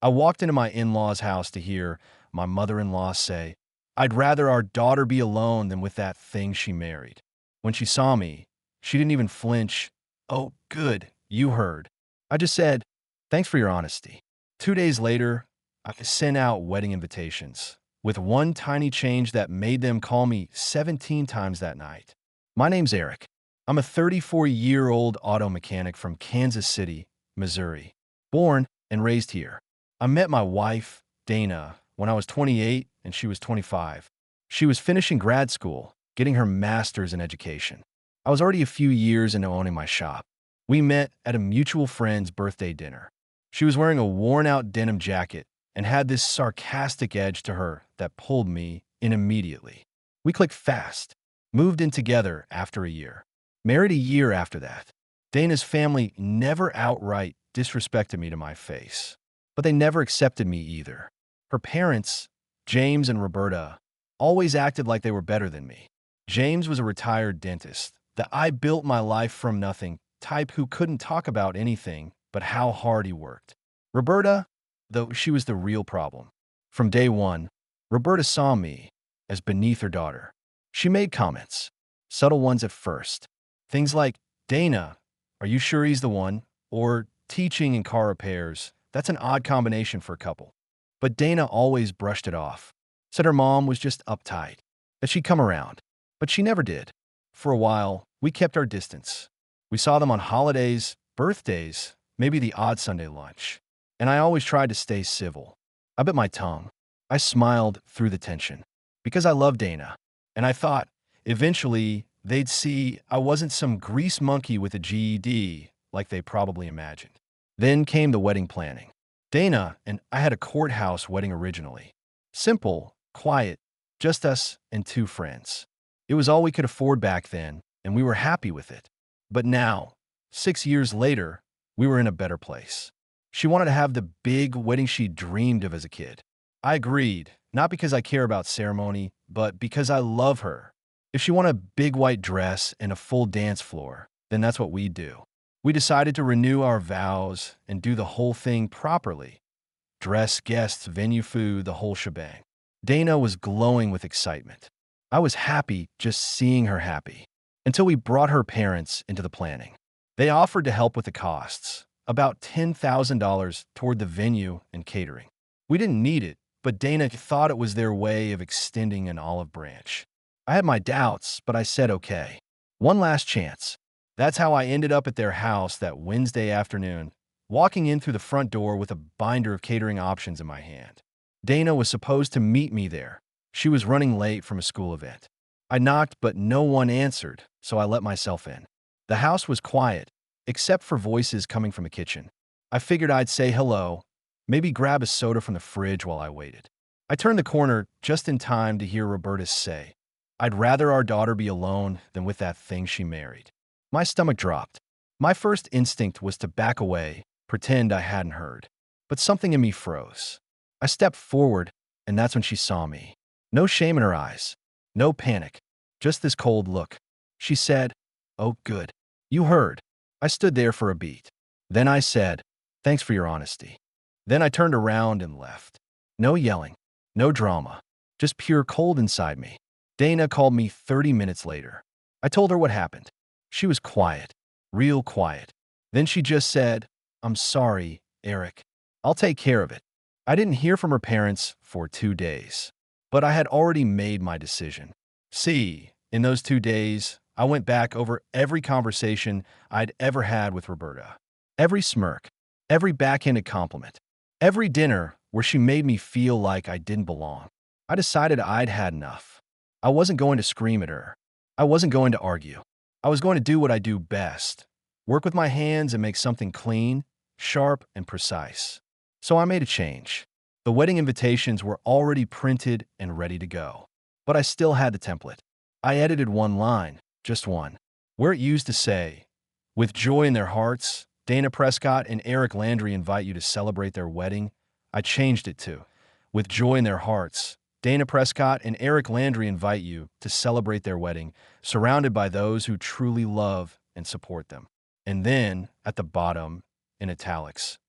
I walked into my in-laws' house to hear my mother-in-law say, "I'd rather our daughter be alone than with that thing she married." When she saw me, she didn't even flinch. "Oh, good, you heard." I just said, "Thanks for your honesty." 2 days later, I sent out wedding invitations with one tiny change that made them call me 17 times that night. My name's Eric. I'm a 34-year-old auto mechanic from Kansas City, Missouri, born and raised here. I met my wife, Dana, when I was 28 and she was 25. She was finishing grad school, getting her master's in education. I was already a few years into owning my shop. We met at a mutual friend's birthday dinner. She was wearing a worn-out denim jacket and had this sarcastic edge to her that pulled me in immediately. We clicked fast, moved in together after a year, married a year after that. Dana's family never outright disrespected me to my face, but they never accepted me either. Her parents, James and Roberta, always acted like they were better than me. James was a retired dentist, the I built my life from nothing type who couldn't talk about anything but how hard he worked. Roberta, though, she was the real problem. From day one, Roberta saw me as beneath her daughter. She made comments, subtle ones at first. Things like, "Dana, are you sure he's the one?" Or, "Teaching and car repairs, that's an odd combination for a couple." But Dana always brushed it off, said her mom was just uptight, that she'd come around. But she never did. For a while, we kept our distance. We saw them on holidays, birthdays, maybe the odd Sunday lunch. And I always tried to stay civil. I bit my tongue. I smiled through the tension. Because I loved Dana. And I thought, eventually, they'd see I wasn't some grease monkey with a GED like they probably imagined. Then came the wedding planning. Dana and I had a courthouse wedding originally. Simple, quiet, just us and two friends. It was all we could afford back then, and we were happy with it. But now, 6 years later, we were in a better place. She wanted to have the big wedding she dreamed of as a kid. I agreed, not because I care about ceremony, but because I love her. If she wanted a big white dress and a full dance floor, then that's what we'd do. We decided to renew our vows and do the whole thing properly. Dress, guests, venue, food, the whole shebang. Dana was glowing with excitement. I was happy just seeing her happy. Until we brought her parents into the planning. They offered to help with the costs, about $10,000 toward the venue and catering. We didn't need it, but Dana thought it was their way of extending an olive branch. I had my doubts, but I said okay. One last chance. That's how I ended up at their house that Wednesday afternoon, walking in through the front door with a binder of catering options in my hand. Dana was supposed to meet me there. She was running late from a school event. I knocked, but no one answered, so I let myself in. The house was quiet, except for voices coming from the kitchen. I figured I'd say hello, maybe grab a soda from the fridge while I waited. I turned the corner just in time to hear Roberta say, "I'd rather our daughter be alone than with that thing she married." My stomach dropped. My first instinct was to back away, pretend I hadn't heard. But something in me froze. I stepped forward, and that's when she saw me. No shame in her eyes. No panic. Just this cold look. She said, "Oh, good. You heard." I stood there for a beat. Then I said, "Thanks for your honesty." Then I turned around and left. No yelling. No drama. Just pure cold inside me. Dana called me 30 minutes later. I told her what happened. She was quiet. Real quiet. Then she just said, "I'm sorry, Eric. I'll take care of it." I didn't hear from her parents for 2 days. But I had already made my decision. See, in those 2 days, I went back over every conversation I'd ever had with Roberta. Every smirk, every backhanded compliment, every dinner where she made me feel like I didn't belong. I decided I'd had enough. I wasn't going to scream at her. I wasn't going to argue. I was going to do what I do best, work with my hands and make something clean, sharp, and precise. So I made a change. The wedding invitations were already printed and ready to go. But I still had the template. I edited one line, just one, where it used to say, "With joy in their hearts, Dana Prescott and Eric Landry invite you to celebrate their wedding." I changed it to, "With joy in their hearts, Dana Prescott and Eric Landry invite you to celebrate their wedding, surrounded by those who truly love and support them." And then, at the bottom, in italics,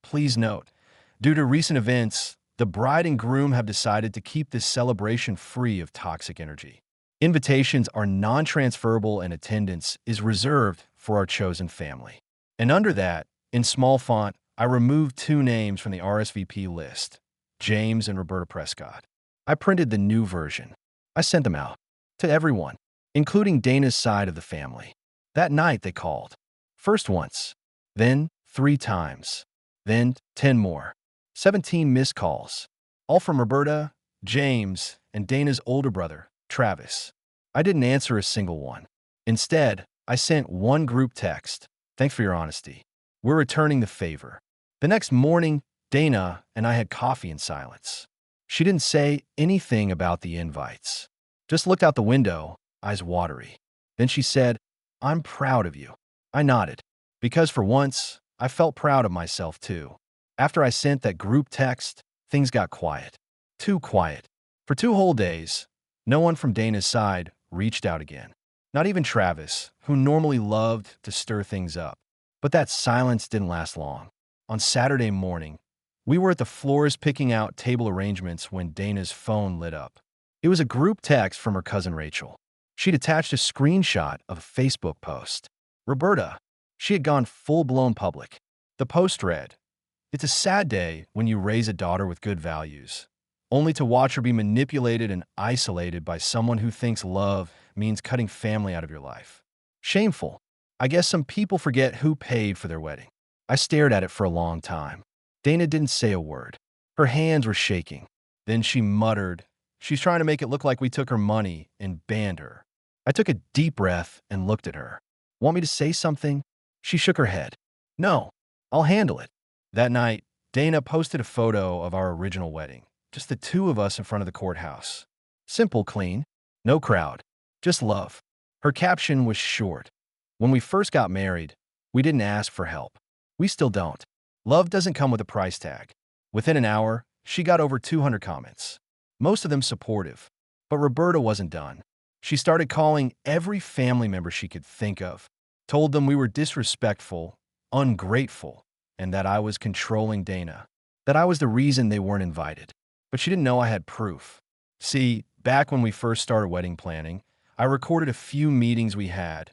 "Please note, Due to recent events, the bride and groom have decided to keep this celebration free of toxic energy. Invitations are non-transferable and attendance is reserved for our chosen family. And under that, in small font, I removed 2 names from the RSVP list, James and Roberta Prescott. I printed the new version. I sent them out to everyone, including Dana's side of the family. That night they called. First once, then 3 times, then 10 more. 17 missed calls, all from Roberta, James, and Dana's older brother, Travis. I didn't answer a single one. Instead, I sent one group text. Thanks for your honesty. We're returning the favor. The next morning, Dana and I had coffee in silence. She didn't say anything about the invites. Just looked out the window, eyes watery. Then she said, "I'm proud of you." I nodded, because for once, I felt proud of myself too. After I sent that group text, things got quiet. Too quiet. For 2 whole days, no one from Dana's side reached out again. Not even Travis, who normally loved to stir things up. But that silence didn't last long. On Saturday morning, we were at the florist picking out table arrangements when Dana's phone lit up. It was a group text from her cousin Rachel. She'd attached a screenshot of a Facebook post. Roberta. She had gone full-blown public. The post read, "It's a sad day when you raise a daughter with good values, only to watch her be manipulated and isolated by someone who thinks love means cutting family out of your life. Shameful. I guess some people forget who paid for their wedding." I stared at it for a long time. Dana didn't say a word. Her hands were shaking. Then she muttered, "She's trying to make it look like we took her money and banned her." I took a deep breath and looked at her. "Want me to say something?" She shook her head. "No, I'll handle it." That night, Dana posted a photo of our original wedding, just the 2 of us in front of the courthouse. Simple, clean, no crowd, just love. Her caption was short. "When we first got married, we didn't ask for help. We still don't. Love doesn't come with a price tag." Within an hour, she got over 200 comments, most of them supportive. But Roberta wasn't done. She started calling every family member she could think of, told them we were disrespectful, ungrateful, and that I was controlling Dana, that I was the reason they weren't invited. But she didn't know I had proof. See, back when we first started wedding planning, I recorded a few meetings we had,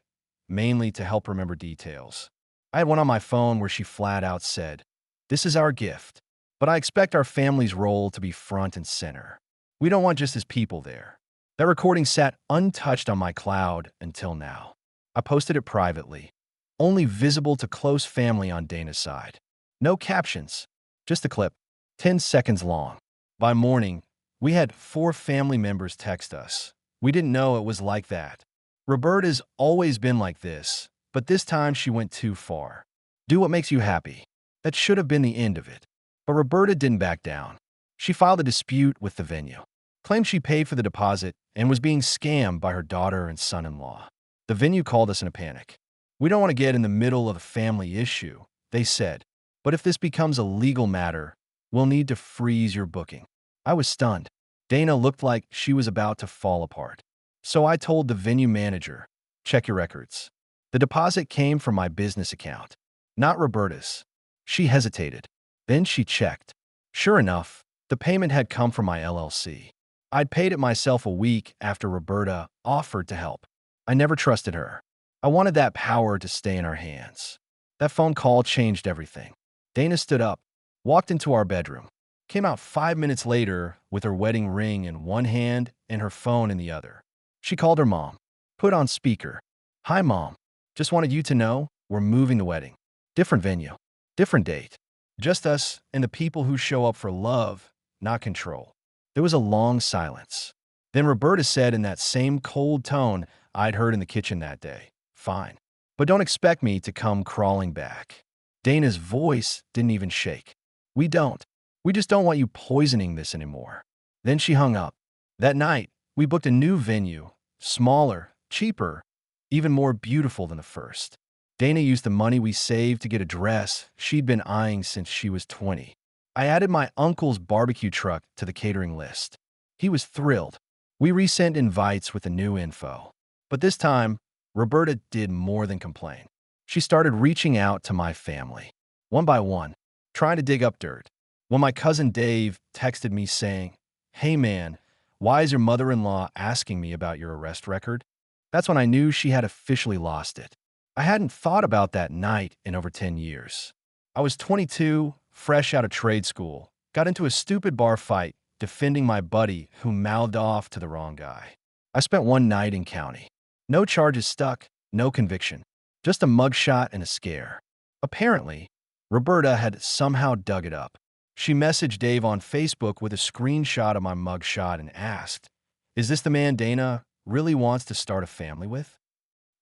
mainly to help remember details. I had one on my phone where she flat out said, "This is our gift, but I expect our family's role to be front and center. We don't want just as people there." That recording sat untouched on my cloud until now. I posted it privately, only visible to close family on Dana's side. No captions, just a clip, 10 seconds long. By morning, we had 4 family members text us. We didn't know it was like that. Roberta's always been like this, but this time she went too far. Do what makes you happy. That should have been the end of it. But Roberta didn't back down. She filed a dispute with the venue, claimed she paid for the deposit and was being scammed by her daughter and son-in-law. The venue called us in a panic. "We don't want to get in the middle of a family issue," they said, "but if this becomes a legal matter, we'll need to freeze your booking." I was stunned. Dana looked like she was about to fall apart. So I told the venue manager, "Check your records." The deposit came from my business account, not Roberta's. She hesitated. Then she checked. Sure enough, the payment had come from my LLC. I'd paid it myself a week after Roberta offered to help. I never trusted her. I wanted that power to stay in our hands. That phone call changed everything. Dana stood up, walked into our bedroom, came out 5 minutes later with her wedding ring in one hand and her phone in the other. She called her mom, put on speaker. "Hi, Mom. Just wanted you to know we're moving the wedding. Different venue, different date. Just us and the people who show up for love, not control." There was a long silence. Then Roberta said in that same cold tone I'd heard in the kitchen that day, "Fine, but don't expect me to come crawling back." Dana's voice didn't even shake. We just don't want you poisoning this anymore." Then she hung up. That night, we booked a new venue, smaller, cheaper, even more beautiful than the first. Dana used the money we saved to get a dress she'd been eyeing since she was 20. I added my uncle's barbecue truck to the catering list. He was thrilled. We resent invites with the new info. But this time, Roberta did more than complain. She started reaching out to my family, one by one, trying to dig up dirt. When my cousin Dave texted me saying, "Hey man, why is your mother-in-law asking me about your arrest record?" That's when I knew she had officially lost it. I hadn't thought about that night in over 10 years. I was 22, fresh out of trade school, got into a stupid bar fight defending my buddy who mouthed off to the wrong guy. I spent one night in county. No charges stuck, no conviction, just a mugshot and a scare. Apparently, Roberta had somehow dug it up. She messaged Dave on Facebook with a screenshot of my mugshot and asked, "Is this the man Dana really wants to start a family with?"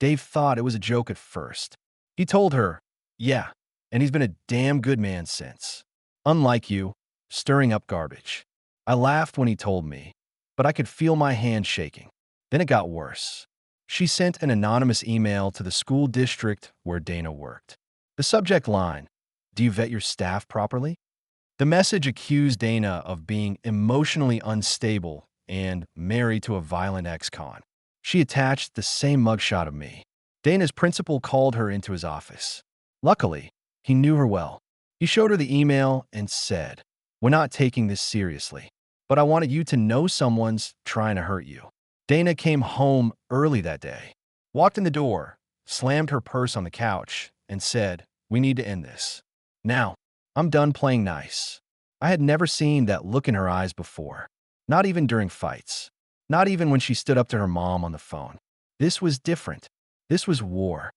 Dave thought it was a joke at first. He told her, "Yeah, and he's been a damn good man since. Unlike you, stirring up garbage." I laughed when he told me, but I could feel my hand shaking. Then it got worse. She sent an anonymous email to the school district where Dana worked. The subject line, "Do you vet your staff properly?" The message accused Dana of being emotionally unstable and married to a violent ex-con. She attached the same mugshot of me. Dana's principal called her into his office. Luckily, he knew her well. He showed her the email and said, "We're not taking this seriously, but I wanted you to know someone's trying to hurt you." Dana came home early that day, walked in the door, slammed her purse on the couch, and said, "We need to end this. Now, I'm done playing nice." I had never seen that look in her eyes before, not even during fights, not even when she stood up to her mom on the phone. This was different. This was war.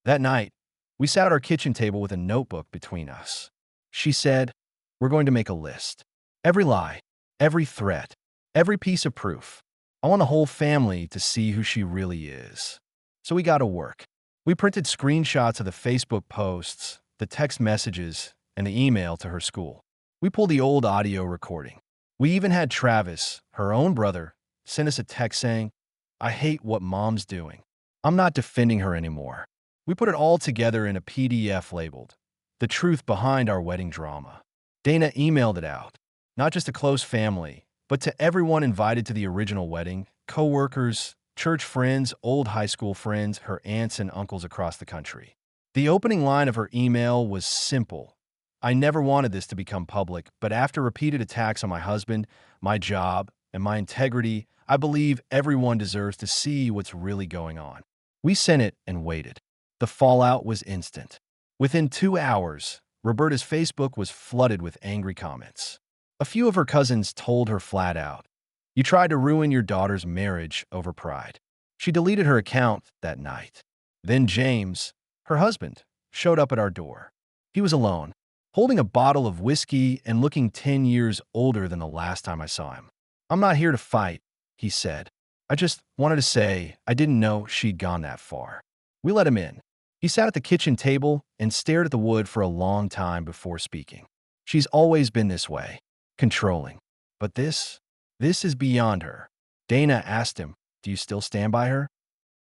That night, we sat at our kitchen table with a notebook between us. She said, "We're going to make a list. Every lie, every threat, every piece of proof. I want the whole family to see who she really is." So we got to work. We printed screenshots of the Facebook posts, the text messages, and the email to her school. We pulled the old audio recording. We even had Travis, her own brother, send us a text saying, "I hate what mom's doing. I'm not defending her anymore." We put it all together in a PDF labeled, "The Truth Behind Our Wedding Drama." Dana emailed it out, not just to close family, but to everyone invited to the original wedding, co-workers, church friends, old high school friends, her aunts and uncles across the country. The opening line of her email was simple. "I never wanted this to become public, but after repeated attacks on my husband, my job, and my integrity, I believe everyone deserves to see what's really going on." We sent it and waited. The fallout was instant. Within 2 hours, Roberta's Facebook was flooded with angry comments. A few of her cousins told her flat out, "You tried to ruin your daughter's marriage over pride." She deleted her account that night. Then James, her husband, showed up at our door. He was alone, holding a bottle of whiskey and looking 10 years older than the last time I saw him. "I'm not here to fight," he said. "I just wanted to say I didn't know she'd gone that far." We let him in. He sat at the kitchen table and stared at the wood for a long time before speaking. "She's always been this way, controlling. But this is beyond her." Dana asked him, "Do you still stand by her?"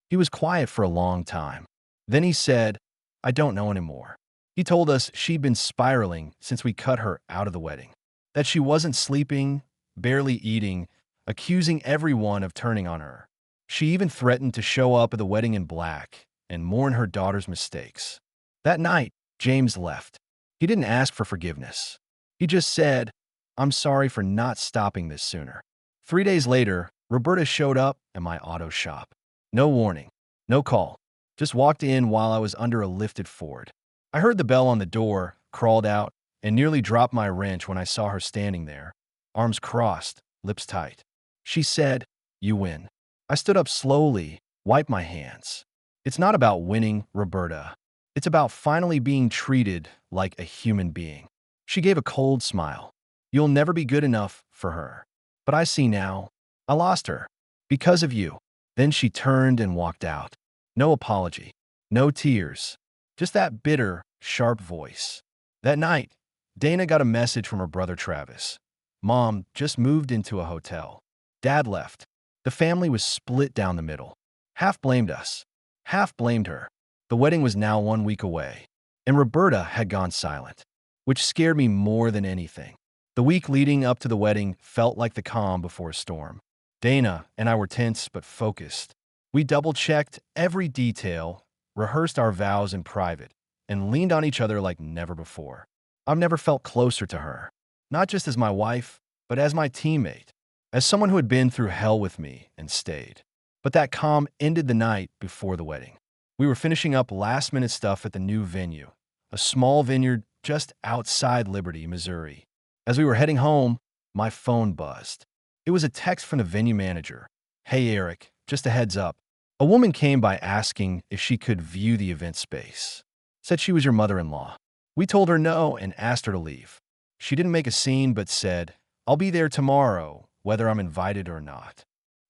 He was quiet for a long time. Then he said, "I don't know anymore." He told us she'd been spiraling since we cut her out of the wedding, that she wasn't sleeping, barely eating, accusing everyone of turning on her. She even threatened to show up at the wedding in black and mourn her daughter's mistakes. That night, James left. He didn't ask for forgiveness. He just said, "I'm sorry for not stopping this sooner." 3 days later, Roberta showed up at my auto shop. No warning, no call, just walked in while I was under a lifted Ford. I heard the bell on the door, crawled out, and nearly dropped my wrench when I saw her standing there, arms crossed, lips tight. She said, "You win." I stood up slowly, wiped my hands. It's not about winning, Roberta. It's about finally being treated like a human being. She gave a cold smile. "You'll never be good enough for her. But I see now. I lost her. Because of you." Then she turned and walked out. No apology. No tears. Just that bitter, sharp voice. That night, Dana got a message from her brother Travis. "Mom just moved into a hotel. Dad left." The family was split down the middle. Half blamed us. Half blamed her. The wedding was now 1 week away, and Roberta had gone silent, which scared me more than anything. The week leading up to the wedding felt like the calm before a storm. Dana and I were tense but focused. We double-checked every detail, rehearsed our vows in private, and leaned on each other like never before. I've never felt closer to her. not just as my wife, but as my teammate, as someone who had been through hell with me and stayed. But that calm ended the night before the wedding. We were finishing up last-minute stuff at the new venue, a small vineyard just outside Liberty, Missouri. As we were heading home, my phone buzzed. It was a text from the venue manager. "Hey Eric, just a heads up. A woman came by asking if she could view the event space. Said she was your mother-in-law. We told her no and asked her to leave. She didn't make a scene but said, 'I'll be there tomorrow, whether I'm invited or not.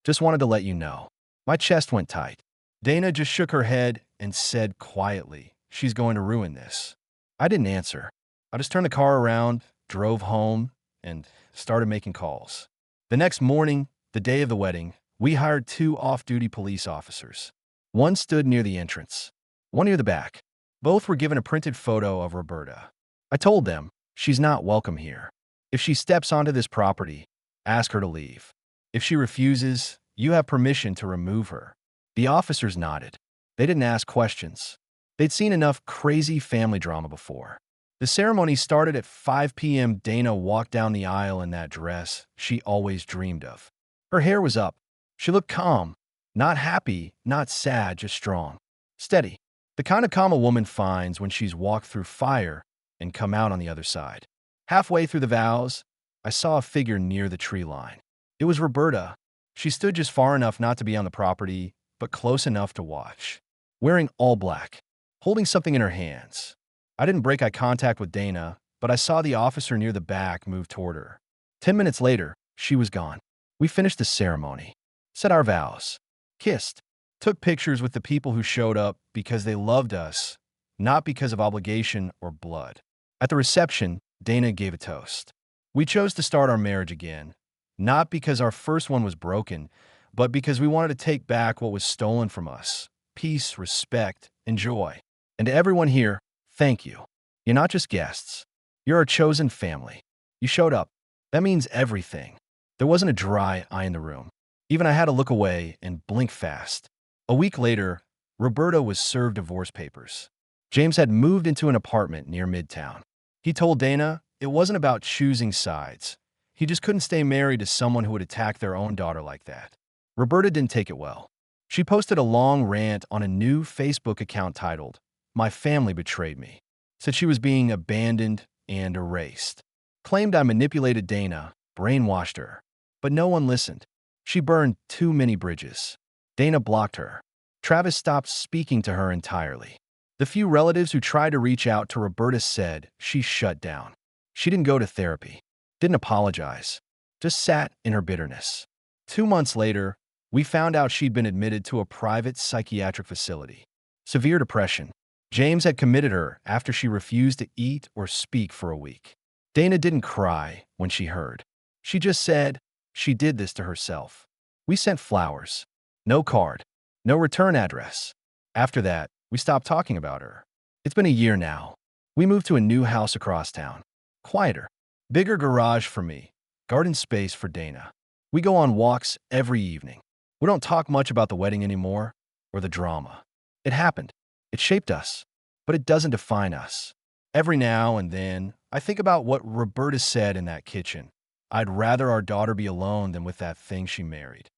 Just wanted to let you know.'" My chest went tight. Dana just shook her head and said quietly, "She's going to ruin this." I didn't answer. I just turned the car around, drove home, and started making calls. The next morning, the day of the wedding, we hired 2 off-duty police officers. One stood near the entrance, one near the back. Both were given a printed photo of Roberta. I told them, "She's not welcome here. If she steps onto this property, ask her to leave. If she refuses, you have permission to remove her." The officers nodded. They didn't ask questions. They'd seen enough crazy family drama before. The ceremony started at 5 p.m. Dana walked down the aisle in that dress she always dreamed of. Her hair was up. She looked calm. Not happy, not sad, just strong. Steady. The kind of calm a woman finds when she's walked through fire and come out on the other side. Halfway through the vows, I saw a figure near the tree line. It was Roberta. She stood just far enough not to be on the property, but close enough to watch. Wearing all black, holding something in her hands. I didn't break eye contact with Dana, but I saw the officer near the back move toward her. 10 minutes later, she was gone. We finished the ceremony, said our vows, kissed, took pictures with the people who showed up because they loved us, not because of obligation or blood. At the reception, Dana gave a toast. We chose to start our marriage again, not because our first one was broken, but because we wanted to take back what was stolen from us: peace, respect, and joy. And to everyone here, thank you. You're not just guests. You're our chosen family. You showed up. That means everything. There wasn't a dry eye in the room. Even I had to look away and blink fast. A week later, Roberta was served divorce papers. James had moved into an apartment near Midtown. He told Dana it wasn't about choosing sides. He just couldn't stay married to someone who would attack their own daughter like that. Roberta didn't take it well. She posted a long rant on a new Facebook account titled, "My Family Betrayed Me." Said she was being abandoned and erased. Claimed I manipulated Dana, brainwashed her. But no one listened. She burned too many bridges. Dana blocked her. Travis stopped speaking to her entirely. The few relatives who tried to reach out to Roberta said she shut down. She didn't go to therapy, didn't apologize, just sat in her bitterness. 2 months later, we found out she'd been admitted to a private psychiatric facility. Severe depression. James had committed her after she refused to eat or speak for a week. Dana didn't cry when she heard. She just said she did this to herself. We sent flowers. No card. No return address. After that, we stopped talking about her. It's been a year now. We moved to a new house across town. Quieter. Bigger garage for me. Garden space for Dana. We go on walks every evening. We don't talk much about the wedding anymore or the drama. It happened. It shaped us. But it doesn't define us. Every now and then, I think about what Roberta said in that kitchen. "I'd rather our daughter be alone than with that thing she married."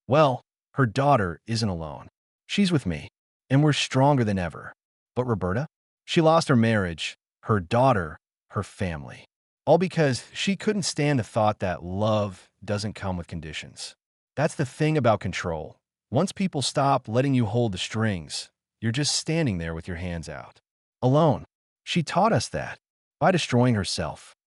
Well, her daughter isn't alone. She's with me, and we're stronger than ever. But Roberta? She lost her marriage, her daughter, her family. All because she couldn't stand the thought that love doesn't come with conditions. That's the thing about control. Once people stop letting you hold the strings, you're just standing there with your hands out. Alone. She taught us that by destroying herself.